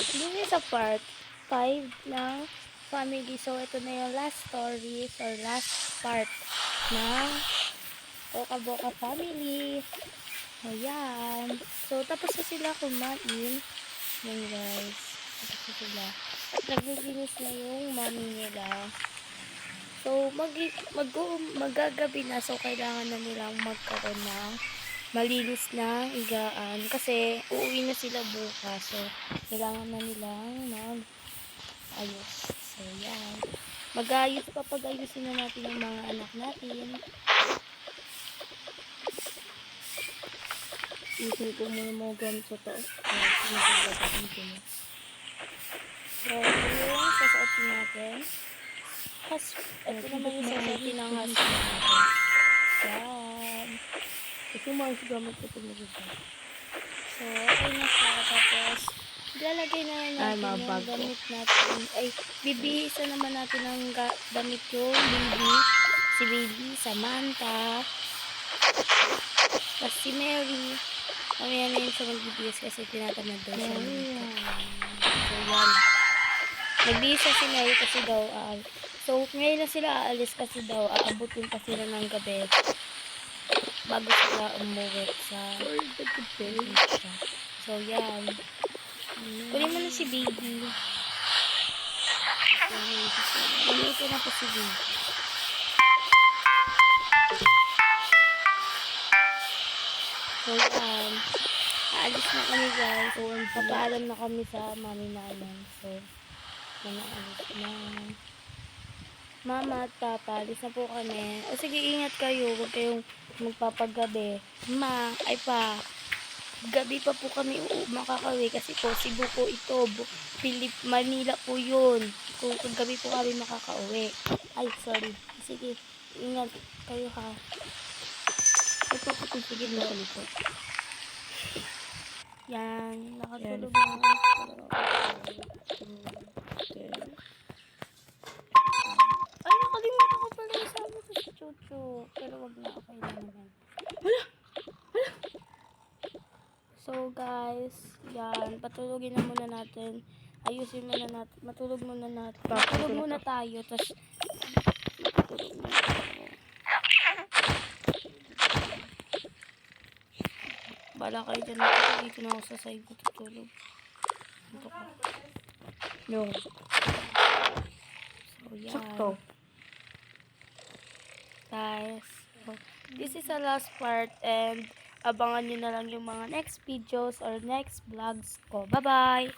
This is a part 5 ng family. So, ito na yung last stories or last part ng Boka-Boka family. Ayan. So, tapos na sila kumain. Yan guys. Tapos na sila. At naglilinis na yung mami nila. So, magagabi na. So, kailangan na nilang magkaroon ng malinis na higaan. Kasi, uuwi na sila bukas. So, kailangan na nilang mag-ayos. So, yan. Mag-ayos pa pag-ayusin na natin yung mga anak natin. Isin ko muna mga gamit sa taas. So, ito yung sasuotin natin. Ito naman yung sasuotin ng husband natin. Yan. Ito mga gamit ko ito magiging. So, okay na siya. Tapos, lalagay na natin yung damit natin. Ay, bibihisan naman natin ang damit yung baby. Si baby, Samantha. Tapos si Mary. Mamaya na yun siya magbibihis kasi tinatamad daw siya. So, yan. Nagbihis na si Mary kasi daw, so, ngayon na sila aalis kasi daw, aabutin pa sila ng gabi bago sila umuwi sa so, yan. Kunin mo na si baby. Ito na po si baby. So, yan. Aalis na kami guys. So, papaalam na kami sa mami namin. So, aalis na. Mama at Papa, alis na po kami. O sige, ingat kayo. Huwag kayong magpapagabi. Ma, ay pa. Gabi pa po kami makakawi kasi po Cebu po ito. Manila po yun. Kung gabi po kami makakauwi. Ay, sorry. Sige, ingat kayo ha. Ito po sige na sa likod. Yan, nakatulog na. Ay, nakalimutan ko pala yung sabi ko si Chuchu. Pero wag na, okay na naman. So guys, yan, patulogin na muna natin. Ayusin muna natin. Matulog muna natin. Matulog muna tayo. Tapos, matulog muna tayo. Bala kayo dyan. Dito na ako sa side ko tutulog. Ito ko. No. So, yan. Sakto. Guys, so, this is the last part and abangan nyo na lang yung mga next videos or next vlogs ko. Bye-bye!